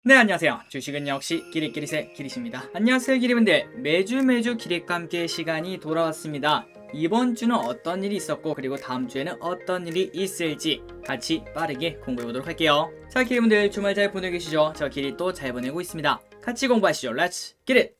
네, 안녕하세요. 주식은 역시 기릿기릿의 기릿입니다. 안녕하세요, 기릿분들. 매주 기릿과 함께 시간이 돌아왔습니다. 이번 주는 어떤 일이 있었고, 그리고 다음 주에는 어떤 일이 있을지 같이 빠르게 공부해 보도록 할게요. 자, 기릿분들 주말 잘 보내고 계시죠? 저 기릿도 잘 보내고 있습니다. 같이 공부하시죠. 렛츠 기릿!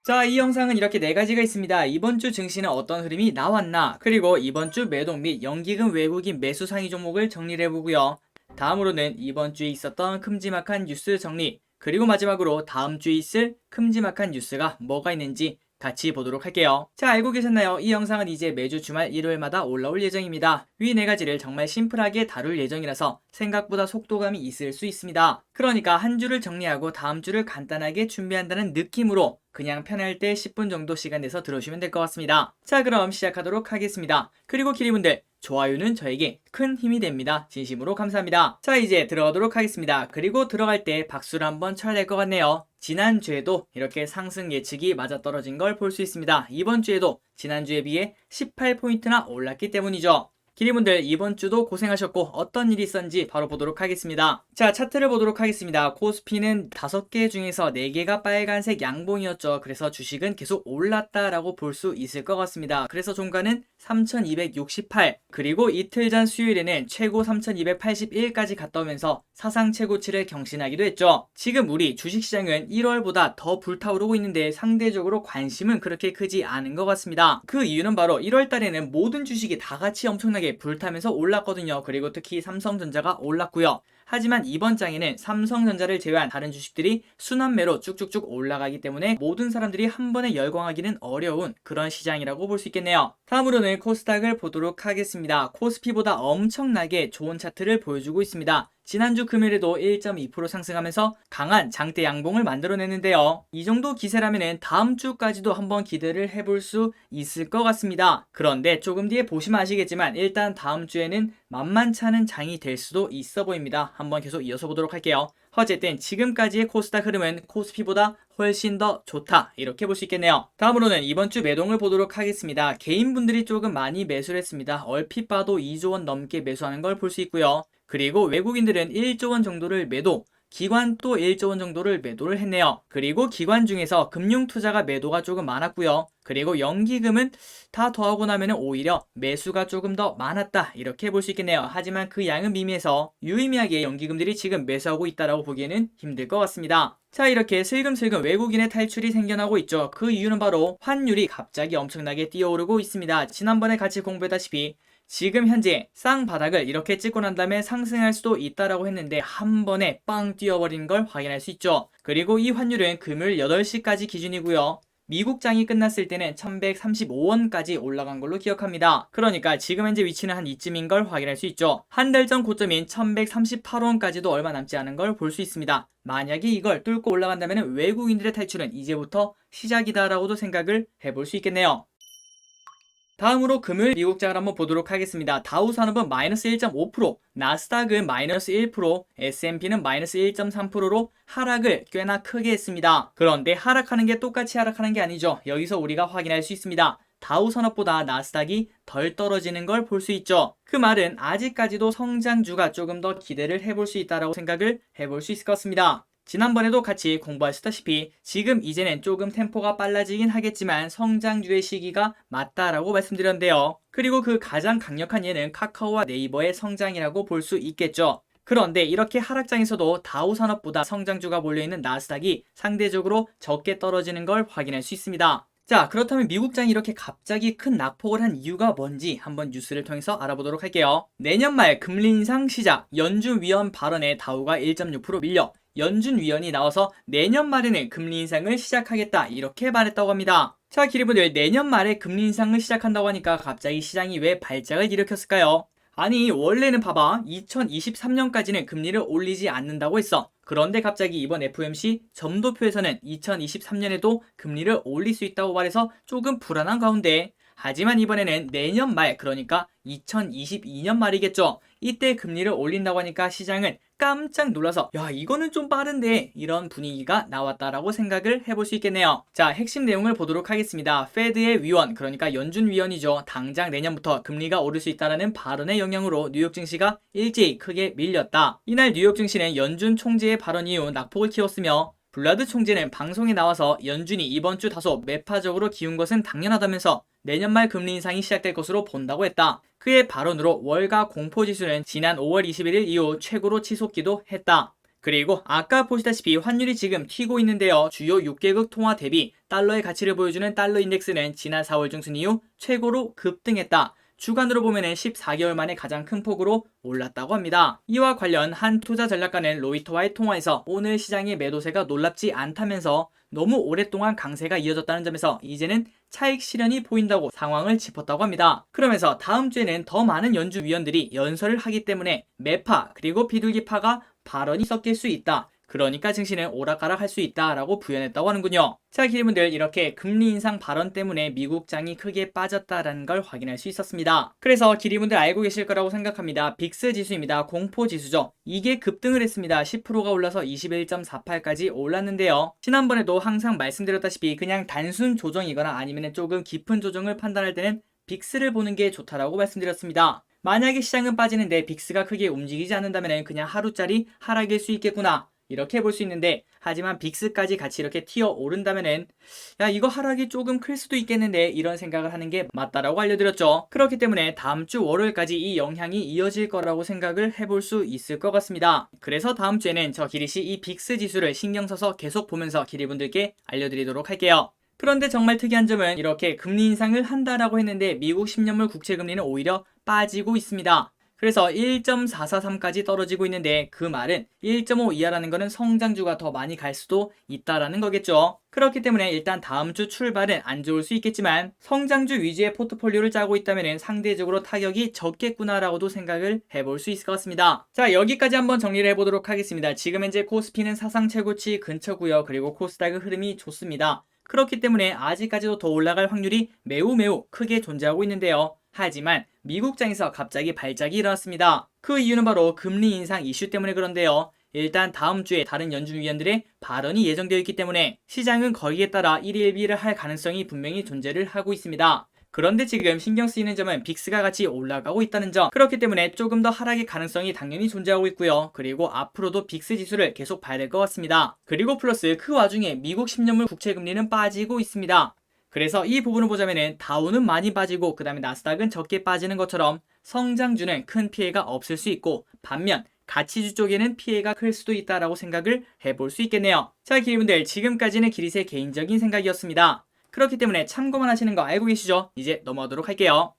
자, 이 영상은 이렇게 네 가지가 있습니다. 이번 주 증시는 어떤 흐름이 나왔나, 그리고 이번 주 매동 및 연기금 외국인 매수 상위 종목을 정리를 해보고요. 다음으로는 이번 주에 있었던 큼지막한 뉴스 정리, 그리고 마지막으로 다음 주에 있을 큼지막한 뉴스가 뭐가 있는지 같이 보도록 할게요. 자, 알고 계셨나요? 이 영상은 이제 매주 주말 일요일마다 올라올 예정입니다. 위 네 가지를 정말 심플하게 다룰 예정이라서 생각보다 속도감이 있을 수 있습니다. 그러니까 한 주를 정리하고 다음 주를 간단하게 준비한다는 느낌으로 그냥 편할 때 10분 정도 시간 내서 들어주시면 될 것 같습니다. 자, 그럼 시작하도록 하겠습니다. 그리고 기리분들, 좋아요는 저에게 큰 힘이 됩니다. 진심으로 감사합니다. 자, 이제 들어가도록 하겠습니다. 그리고 들어갈 때 박수를 한번 쳐야 될 것 같네요. 지난주에도 이렇게 상승 예측이 맞아떨어진 걸 볼 수 있습니다. 이번 주에도 지난주에 비해 18포인트나 올랐기 때문이죠. 기리분들, 이번 주도 고생하셨고 어떤 일이 있었는지 바로 보도록 하겠습니다. 자, 차트를 보도록 하겠습니다. 코스피는 5개 중에서 4개가 빨간색 양봉이었죠. 그래서 주식은 계속 올랐다라고 볼 수 있을 것 같습니다. 그래서 종가는 3268, 그리고 이틀 전 수요일에는 최고 3281까지 갔다 오면서 사상 최고치를 경신하기도 했죠. 지금 우리 주식시장은 1월보다 더 불타오르고 있는데 상대적으로 관심은 그렇게 크지 않은 것 같습니다. 그 이유는 바로 1월 달에는 모든 주식이 다 같이 엄청나게 불타면서 올랐거든요. 그리고 특히 삼성전자가 올랐고요. 하지만 이번 장에는 삼성전자를 제외한 다른 주식들이 순환매로 쭉쭉쭉 올라가기 때문에 모든 사람들이 한 번에 열광하기는 어려운 그런 시장이라고 볼 수 있겠네요. 다음으로는 코스닥을 보도록 하겠습니다. 코스피보다 엄청나게 좋은 차트를 보여주고 있습니다. 지난주 금요일에도 1.2% 상승하면서 강한 장대 양봉을 만들어냈는데요. 이 정도 기세라면 다음 주까지도 한번 기대를 해볼 수 있을 것 같습니다. 그런데 조금 뒤에 보시면 아시겠지만 일단 다음 주에는 만만치 않은 장이 될 수도 있어 보입니다. 한번 계속 이어서 보도록 할게요. 어쨌든 지금까지의 코스닥 흐름은 코스피보다 훨씬 더 좋다, 이렇게 볼 수 있겠네요. 다음으로는 이번 주 매동을 보도록 하겠습니다. 개인분들이 조금 많이 매수를 했습니다. 얼핏 봐도 2조 원 넘게 매수하는 걸 볼 수 있고요. 그리고 외국인들은 1조 원 정도를 매도, 기관 또 1조 원 정도를 매도를 했네요. 그리고 기관 중에서 금융투자가 매도가 조금 많았고요. 그리고 연기금은 다 더하고 나면 오히려 매수가 조금 더 많았다, 이렇게 볼 수 있겠네요. 하지만 그 양은 미미해서 유의미하게 연기금들이 지금 매수하고 있다라고 보기에는 힘들 것 같습니다. 자, 이렇게 슬금슬금 외국인의 탈출이 생겨나고 있죠. 그 이유는 바로 환율이 갑자기 엄청나게 뛰어오르고 있습니다. 지난번에 같이 공부했다시피 지금 현재 쌍바닥을 이렇게 찍고 난 다음에 상승할 수도 있다라고 했는데 한 번에 빵 뛰어버린 걸 확인할 수 있죠. 그리고 이 환율은 금요일 8시까지 기준이고요. 미국장이 끝났을 때는 1135원까지 올라간 걸로 기억합니다. 그러니까 지금 현재 위치는 한 이쯤인 걸 확인할 수 있죠. 한 달 전 고점인 1138원까지도 얼마 남지 않은 걸 볼 수 있습니다. 만약에 이걸 뚫고 올라간다면 외국인들의 탈출은 이제부터 시작이다라고도 생각을 해볼 수 있겠네요. 다음으로 금요일 미국장을 한번 보도록 하겠습니다. 다우산업은 마이너스 1.5%, 나스닥은 마이너스 1%, S&P는 마이너스 1.3%로 하락을 꽤나 크게 했습니다. 그런데 하락하는 게 똑같이 하락하는 게 아니죠. 여기서 우리가 확인할 수 있습니다. 다우산업보다 나스닥이 덜 떨어지는 걸 볼 수 있죠. 그 말은 아직까지도 성장주가 조금 더 기대를 해볼 수 있다고 생각을 해볼 수 있을 것 같습니다. 지난번에도 같이 공부하셨다시피 지금 이제는 조금 템포가 빨라지긴 하겠지만 성장주의 시기가 맞다라고 말씀드렸는데요. 그리고 그 가장 강력한 예는 카카오와 네이버의 성장이라고 볼 수 있겠죠. 그런데 이렇게 하락장에서도 다우산업보다 성장주가 몰려있는 나스닥이 상대적으로 적게 떨어지는 걸 확인할 수 있습니다. 자, 그렇다면 미국장이 이렇게 갑자기 큰 낙폭을 한 이유가 뭔지 한번 뉴스를 통해서 알아보도록 할게요. 내년 말 금리 인상 시작, 연준 위원 발언에 다우가 1.6% 밀려 연준 위원이 나와서 내년 말에는 금리 인상을 시작하겠다, 이렇게 말했다고 합니다. 자, 기리분들, 내년 말에 금리 인상을 시작한다고 하니까 갑자기 시장이 왜 발작을 일으켰을까요? 아니, 원래는 봐봐, 2023년까지는 금리를 올리지 않는다고 했어. 그런데 갑자기 이번 FOMC 점도표에서는 2023년에도 금리를 올릴 수 있다고 말해서 조금 불안한 가운데 하지만 이번에는 내년 말, 그러니까 2022년 말이겠죠. 이때 금리를 올린다고 하니까 시장은 깜짝 놀라서 야, 이거는 좀 빠른데, 이런 분위기가 나왔다라고 생각을 해볼 수 있겠네요. 자, 핵심 내용을 보도록 하겠습니다. 페드의 위원, 그러니까 연준 위원이죠. 당장 내년부터 금리가 오를 수 있다는 발언의 영향으로 뉴욕 증시가 일제히 크게 밀렸다. 이날 뉴욕 증시는 연준 총재의 발언 이후 낙폭을 키웠으며, 블라드 총재는 방송에 나와서 연준이 이번 주 다소 매파적으로 기운 것은 당연하다면서 내년 말 금리 인상이 시작될 것으로 본다고 했다. 그의 발언으로 월가 공포지수는 지난 5월 21일 이후 최고로 치솟기도 했다. 그리고 아까 보시다시피 환율이 지금 튀고 있는데요. 주요 6개국 통화 대비 달러의 가치를 보여주는 달러 인덱스는 지난 4월 중순 이후 최고로 급등했다. 주간으로 보면은 14개월 만에 가장 큰 폭으로 올랐다고 합니다. 이와 관련 한 투자 전략가는 로이터와의 통화에서 오늘 시장의 매도세가 놀랍지 않다면서 너무 오랫동안 강세가 이어졌다는 점에서 이제는 차익 실현이 보인다고 상황을 짚었다고 합니다. 그러면서 다음 주에는 더 많은 연준 위원들이 연설을 하기 때문에 매파 그리고 비둘기파가 발언이 섞일 수 있다. 그러니까 증시는 오락가락 할 수 있다라고 부연했다고 하는군요. 자, 기리분들, 이렇게 금리 인상 발언 때문에 미국장이 크게 빠졌다라는 걸 확인할 수 있었습니다. 그래서 기리분들 알고 계실 거라고 생각합니다. 빅스 지수입니다. 공포 지수죠. 이게 급등을 했습니다. 10%가 올라서 21.48까지 올랐는데요. 지난번에도 항상 말씀드렸다시피 그냥 단순 조정이거나 아니면 조금 깊은 조정을 판단할 때는 빅스를 보는 게 좋다라고 말씀드렸습니다. 만약에 시장은 빠지는데 빅스가 크게 움직이지 않는다면 그냥 하루짜리 하락일 수 있겠구나, 이렇게 볼 수 있는데, 하지만 빅스까지 같이 이렇게 튀어 오른다면은 야, 이거 하락이 조금 클 수도 있겠는데, 이런 생각을 하는 게 맞다라고 알려드렸죠. 그렇기 때문에 다음 주 월요일까지 이 영향이 이어질 거라고 생각을 해볼 수 있을 것 같습니다. 그래서 다음 주에는 저 기리씨 이 빅스 지수를 신경 써서 계속 보면서 기리분들께 알려드리도록 할게요. 그런데 정말 특이한 점은 이렇게 금리 인상을 한다라고 했는데 미국 10년물 국채 금리는 오히려 빠지고 있습니다. 그래서 1.443까지 떨어지고 있는데, 그 말은 1.5 이하라는 것은 성장주가 더 많이 갈 수도 있다라는 거겠죠. 그렇기 때문에 일단 다음 주 출발은 안 좋을 수 있겠지만 성장주 위주의 포트폴리오를 짜고 있다면 상대적으로 타격이 적겠구나라고도 생각을 해볼 수 있을 것 같습니다. 자, 여기까지 한번 정리를 해보도록 하겠습니다. 지금 현재 코스피는 사상 최고치 근처고요. 그리고 코스닥의 흐름이 좋습니다. 그렇기 때문에 아직까지도 더 올라갈 확률이 매우 크게 존재하고 있는데요. 하지만 미국장에서 갑자기 발작이 일어났습니다. 그 이유는 바로 금리 인상 이슈 때문에 그런데요. 일단 다음 주에 다른 연준 위원들의 발언이 예정되어 있기 때문에 시장은 거기에 따라 일희일비를 할 가능성이 분명히 존재를 하고 있습니다. 그런데 지금 신경 쓰이는 점은 빅스가 같이 올라가고 있다는 점, 그렇기 때문에 조금 더 하락의 가능성이 당연히 존재하고 있고요. 그리고 앞으로도 빅스 지수를 계속 봐야 될 것 같습니다. 그리고 플러스 그 와중에 미국 10년물 국채 금리는 빠지고 있습니다. 그래서 이 부분을 보자면은 다우는 많이 빠지고 그 다음에 나스닥은 적게 빠지는 것처럼 성장주는 큰 피해가 없을 수 있고, 반면 가치주 쪽에는 피해가 클 수도 있다라고 생각을 해볼 수 있겠네요. 자, 기리분들, 지금까지는 기리스의 개인적인 생각이었습니다. 그렇기 때문에 참고만 하시는 거 알고 계시죠? 이제 넘어가도록 할게요.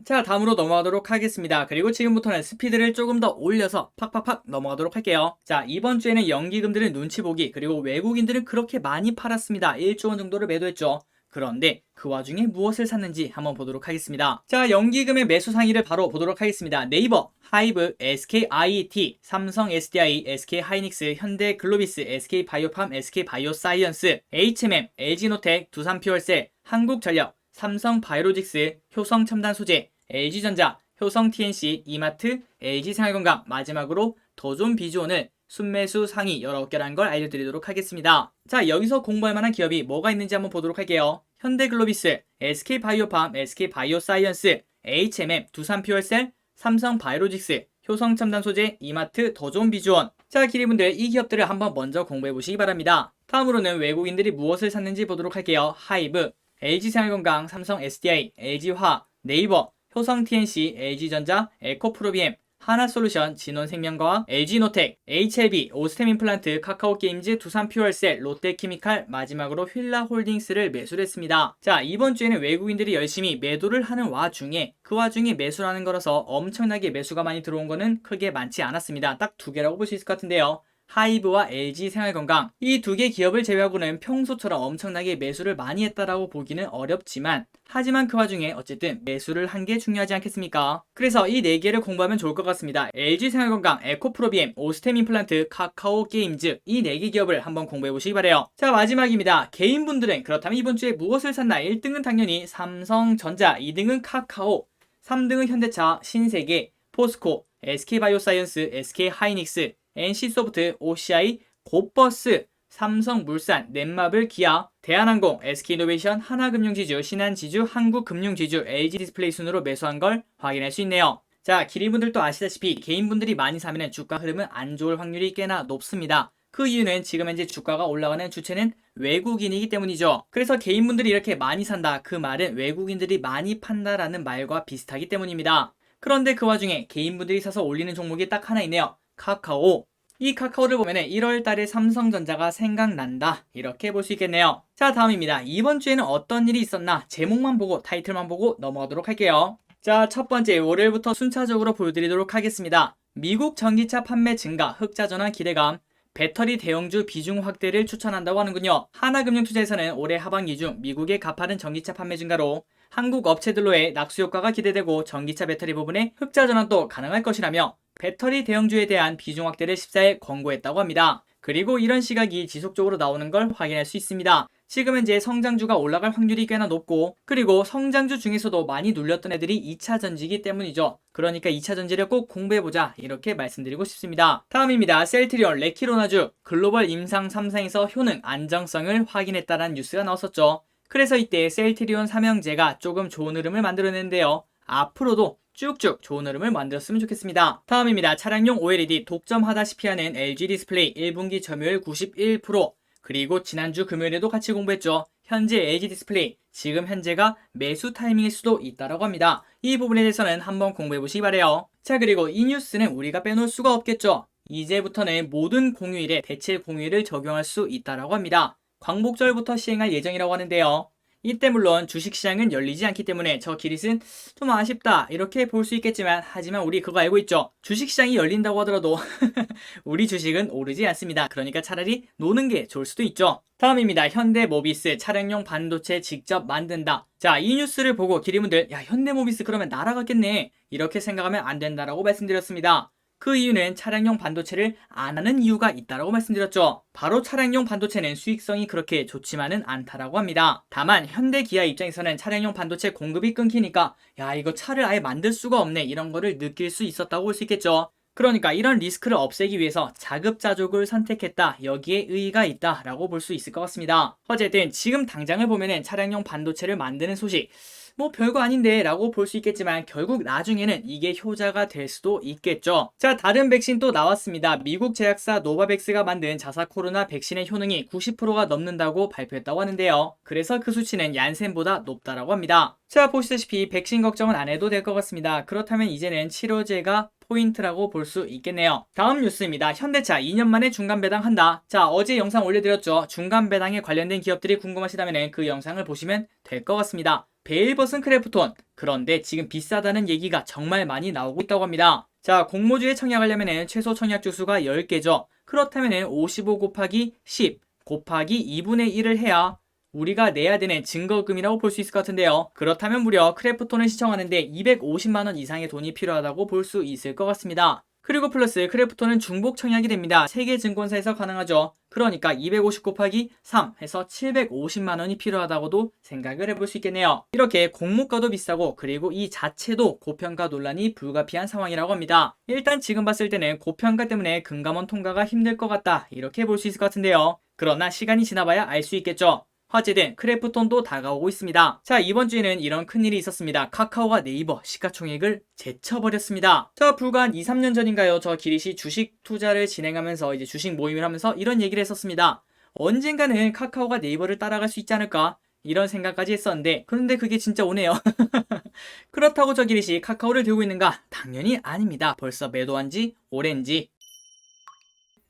자, 다음으로 넘어가도록 하겠습니다. 그리고 지금부터는 스피드를 조금 더 올려서 팍팍팍 넘어가도록 할게요. 자, 이번 주에는 연기금들은 눈치 보기, 그리고 외국인들은 그렇게 많이 팔았습니다. 1조 원 정도를 매도했죠. 그런데 그 와중에 무엇을 샀는지 한번 보도록 하겠습니다. 자, 연기금의 매수 상위를 바로 보도록 하겠습니다. 네이버, 하이브, SKIET, 삼성 SDI, SK하이닉스, 현대글로비스, SK바이오팜, SK바이오사이언스, HMM, LG노텍, 두산퓨얼셀, 한국전력, 삼성바이오로직스, 효성첨단소재, LG전자, 효성TNC, 이마트, LG생활건강, 마지막으로 더존비주온을 순매수 상위 19개라는 걸 알려드리도록 하겠습니다. 자, 여기서 공부할 만한 기업이 뭐가 있는지 한번 보도록 할게요. 현대글로비스, SK바이오팜, SK바이오사이언스, HMM, 두산퓨얼셀, 삼성바이오로직스, 효성첨단소재, 이마트, 더존비주온. 자, 기리분들, 이 기업들을 한번 먼저 공부해보시기 바랍니다. 다음으로는 외국인들이 무엇을 샀는지 보도록 할게요. 하이브, LG생활건강, 삼성 SDI, LG화학, 네이버, 효성TNC, LG전자, 에코프로비엠, 하나솔루션, 진원생명과학, LG노텍, HLB, 오스템임플란트, 카카오게임즈, 두산퓨얼셀, 롯데케미칼, 마지막으로 휠라홀딩스를 매수를 했습니다. 자, 이번 주에는 외국인들이 열심히 매도를 하는 와중에 그 와중에 매수라는 거라서 엄청나게 매수가 많이 들어온 거는 크게 많지 않았습니다. 딱 2개라고 볼 수 있을 것 같은데요. 하이브와 LG생활건강 이 두 개 기업을 제외하고는 평소처럼 엄청나게 매수를 많이 했다라고 보기는 어렵지만 하지만 그 와중에 어쨌든 매수를 한 게 중요하지 않겠습니까? 그래서 이 네 개를 공부하면 좋을 것 같습니다. LG생활건강, 에코프로비엠, 오스템임플란트, 카카오게임즈 이 네 개 기업을 한번 공부해 보시기 바래요. 자, 마지막입니다. 개인분들은 그렇다면 이번 주에 무엇을 샀나? 1등은 당연히 삼성전자, 2등은 카카오, 3등은 현대차, 신세계, 포스코, SK바이오사이언스, SK하이닉스, NC소프트, OCI, 곧버스, 삼성물산, 넷마블, 기아, 대한항공, SK이노베이션, 하나금융지주, 신한지주, 한국금융지주, LG디스플레이 순으로 매수한 걸 확인할 수 있네요. 자, 기리분들도 아시다시피 개인분들이 많이 사면 주가 흐름은 안 좋을 확률이 꽤나 높습니다. 그 이유는 지금 현재 주가가 올라가는 주체는 외국인이기 때문이죠. 그래서 개인분들이 이렇게 많이 산다, 그 말은 외국인들이 많이 판다라는 말과 비슷하기 때문입니다. 그런데 그 와중에 개인분들이 사서 올리는 종목이 딱 하나 있네요. 카카오. 이 카카오를 보면 1월달에 삼성전자가 생각난다, 이렇게 볼 수 있겠네요. 자, 다음입니다. 이번 주에는 어떤 일이 있었나? 제목만 보고 타이틀만 보고 넘어가도록 할게요. 자, 첫 번째 월요일부터 순차적으로 보여드리도록 하겠습니다. 미국 전기차 판매 증가, 흑자전환 기대감, 배터리 대형주 비중 확대를 추천한다고 하는군요. 하나금융투자에서는 올해 하반기 중 미국의 가파른 전기차 판매 증가로 한국 업체들로의 낙수 효과가 기대되고 전기차 배터리 부분에 흑자 전환도 가능할 것이라며 배터리 대형주에 대한 비중 확대를 14일 권고했다고 합니다. 그리고 이런 시각이 지속적으로 나오는 걸 확인할 수 있습니다. 지금 현재 성장주가 올라갈 확률이 꽤나 높고, 그리고 성장주 중에서도 많이 눌렸던 애들이 2차 전지이기 때문이죠. 그러니까 2차 전지를 꼭 공부해보자, 이렇게 말씀드리고 싶습니다. 다음입니다. 셀트리온, 레키로나주 글로벌 임상 3상에서 효능 안정성을 확인했다는 뉴스가 나왔었죠. 그래서 이때 셀트리온 삼형제가 조금 좋은 흐름을 만들어냈는데요. 앞으로도 쭉쭉 좋은 흐름을 만들었으면 좋겠습니다. 다음입니다. 차량용 OLED 독점하다시피 하는 LG디스플레이 1분기 점유율 91%, 그리고 지난주 금요일에도 같이 공부했죠. 현재 LG디스플레이 지금 현재가 매수 타이밍일 수도 있다고 합니다. 이 부분에 대해서는 한번 공부해보시기 바래요. 자, 그리고 이 뉴스는 우리가 빼놓을 수가 없겠죠. 이제부터는 모든 공휴일에 대체 공휴일을 적용할 수 있다고 합니다. 광복절부터 시행할 예정이라고 하는데요. 이때 물론 주식시장은 열리지 않기 때문에 저 기릿은 좀 아쉽다, 이렇게 볼 수 있겠지만, 하지만 우리 그거 알고 있죠. 주식시장이 열린다고 하더라도 우리 주식은 오르지 않습니다. 그러니까 차라리 노는 게 좋을 수도 있죠. 다음입니다. 현대모비스 차량용 반도체 직접 만든다. 자, 이 뉴스를 보고 기리분들, 야, 현대모비스 그러면 날아갔겠네, 이렇게 생각하면 안 된다라고 말씀드렸습니다. 그 이유는 차량용 반도체를 안 하는 이유가 있다고 말씀드렸죠. 바로 차량용 반도체는 수익성이 그렇게 좋지만은 않다라고 합니다. 다만 현대 기아 입장에서는 차량용 반도체 공급이 끊기니까 야, 이거 차를 아예 만들 수가 없네, 이런 거를 느낄 수 있었다고 볼 수 있겠죠. 그러니까 이런 리스크를 없애기 위해서 자급자족을 선택했다, 여기에 의의가 있다라고 볼 수 있을 것 같습니다. 어쨌든 지금 당장을 보면은 차량용 반도체를 만드는 소식 뭐 별거 아닌데 라고 볼 수 있겠지만, 결국 나중에는 이게 효자가 될 수도 있겠죠. 자, 다른 백신 또 나왔습니다. 미국 제약사 노바백스가 만든 자사 코로나 백신의 효능이 90%가 넘는다고 발표했다고 하는데요. 그래서 그 수치는 얀센보다 높다라고 합니다. 자, 보시다시피 백신 걱정은 안 해도 될 것 같습니다. 그렇다면 이제는 치료제가 포인트라고 볼 수 있겠네요. 다음 뉴스입니다. 현대차 2년 만에 중간 배당한다. 자, 어제 영상 올려드렸죠. 중간 배당에 관련된 기업들이 궁금하시다면 그 영상을 보시면 될 것 같습니다. 베일버슨 크래프톤, 그런데 지금 비싸다는 얘기가 정말 많이 나오고 있다고 합니다. 자, 공모주에 청약하려면 최소 청약주 수가 10개죠. 그렇다면 55 곱하기 10 곱하기 2분의 1을 해야 우리가 내야 되는 증거금이라고 볼 수 있을 것 같은데요. 그렇다면 무려 크래프톤을 시청하는데 250만원 이상의 돈이 필요하다고 볼 수 있을 것 같습니다. 그리고 플러스 크래프톤은 중복 청약이 됩니다. 세계 증권사에서 가능하죠. 그러니까 250 곱하기 3 해서 750만원이 필요하다고도 생각을 해볼 수 있겠네요. 이렇게 공모가도 비싸고, 그리고 이 자체도 고평가 논란이 불가피한 상황이라고 합니다. 일단 지금 봤을 때는 고평가 때문에 금감원 통과가 힘들 것 같다, 이렇게 볼 수 있을 것 같은데요. 그러나 시간이 지나봐야 알 수 있겠죠. 화제된 크래프톤도 다가오고 있습니다. 자, 이번 주에는 이런 큰일이 있었습니다. 카카오가 네이버 시가총액을 제쳐버렸습니다. 자, 불과 한 2, 3년 전인가요? 저 기릿이 주식 투자를 진행하면서 이제 주식 모임을 하면서 이런 얘기를 했었습니다. 언젠가는 카카오가 네이버를 따라갈 수 있지 않을까? 이런 생각까지 했었는데, 그런데 그게 진짜 오네요. 그렇다고 저 기릿이 카카오를 들고 있는가? 당연히 아닙니다. 벌써 매도한 지 오랜지.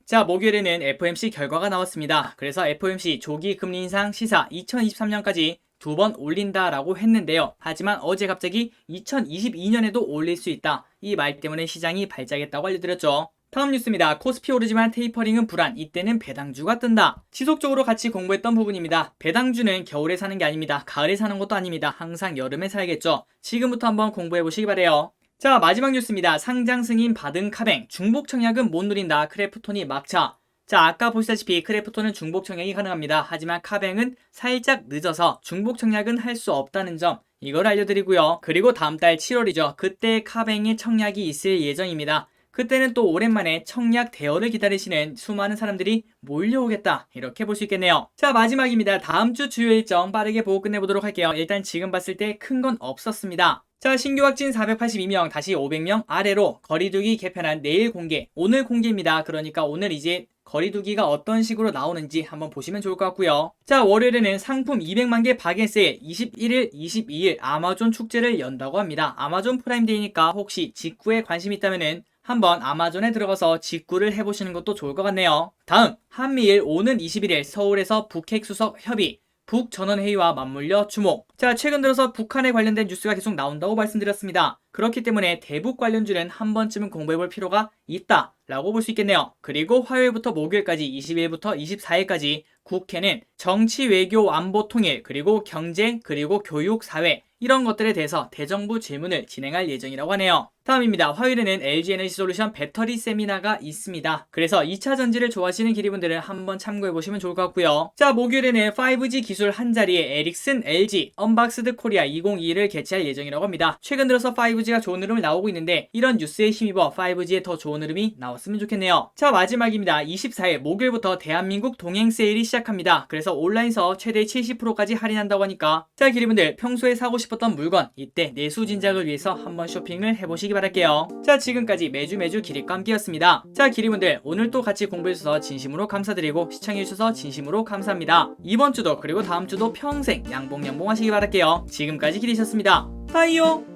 자, 목요일에는 FOMC 결과가 나왔습니다. 그래서 FOMC 조기 금리 인상 시사 2023년까지 2번 올린다라고 했는데요. 하지만 어제 갑자기 2022년에도 올릴 수 있다, 이 말 때문에 시장이 발작했다고 알려드렸죠. 다음 뉴스입니다. 코스피 오르지만 테이퍼링은 불안. 이때는 배당주가 뜬다. 지속적으로 같이 공부했던 부분입니다. 배당주는 겨울에 사는 게 아닙니다. 가을에 사는 것도 아닙니다. 항상 여름에 살겠죠. 지금부터 한번 공부해보시기 바래요. 자, 마지막 뉴스입니다. 상장 승인 받은 카뱅. 중복 청약은 못 누린다. 크래프톤이 막차. 자, 아까 보시다시피 크래프톤은 중복 청약이 가능합니다. 하지만 카뱅은 살짝 늦어서 중복 청약은 할 수 없다는 점, 이걸 알려드리고요. 그리고 다음 달 7월이죠. 그때 카뱅의 청약이 있을 예정입니다. 그때는 또 오랜만에 청약 대여를 기다리시는 수많은 사람들이 몰려오겠다, 이렇게 볼 수 있겠네요. 자, 마지막입니다. 다음 주 주요 일정 빠르게 보고 끝내보도록 할게요. 일단 지금 봤을 때 큰 건 없었습니다. 자, 신규 확진 482명 다시 500명 아래로 거리두기 개편한 내일 공개, 오늘 공개입니다. 그러니까 오늘 이제 거리두기가 어떤 식으로 나오는지 한번 보시면 좋을 것 같고요. 자, 월요일에는 상품 200만 개 박앤 세일 21일, 22일 아마존 축제를 연다고 합니다. 아마존 프라임데이니까 혹시 직구에 관심 있다면은 한번 아마존에 들어가서 직구를 해보시는 것도 좋을 것 같네요. 다음, 한미일 오는 21일 서울에서 북핵 수석 협의, 북전원회의와 맞물려 주목. 자, 최근 들어서 북한에 관련된 뉴스가 계속 나온다고 말씀드렸습니다. 그렇기 때문에 대북 관련주는 한 번쯤은 공부해볼 필요가 있다 라고 볼 수 있겠네요. 그리고 화요일부터 목요일까지 20일부터 24일까지 국회는 정치, 외교, 안보, 통일, 그리고 경제, 그리고 교육, 사회 이런 것들에 대해서 대정부 질문을 진행할 예정이라고 하네요. 다음입니다. 화요일에는 LG에너지솔루션 배터리 세미나가 있습니다. 그래서 2차 전지를 좋아하시는 기리분들은 한번 참고해보시면 좋을 것 같고요. 자, 목요일에는 5G 기술 한자리에 에릭슨, LG, 언박스드 코리아 2022를 개최할 예정이라고 합니다. 최근 들어서 5G가 좋은 흐름을 나오고 있는데 이런 뉴스에 힘입어 5G에 더 좋은 흐름이 나왔으면 좋겠네요. 자, 마지막입니다. 24일 목요일부터 대한민국 동행 세일이 시작합니다. 그래서 온라인서 최대 70%까지 할인한다고 하니까 자, 기리분들 평소에 사고 싶었던 물건 이때 내수 진작을 위해서 한번 쇼핑을 해보시기 바랄게요. 자, 지금까지 매주 기리과 함께였습니다. 자, 기리분들 오늘 또 같이 공부해주셔서 진심으로 감사드리고 시청해주셔서 진심으로 감사합니다. 이번 주도 그리고 다음 주도 평생 양봉 하시기 바랄게요. 지금까지 기리셨습니다. 빠이요.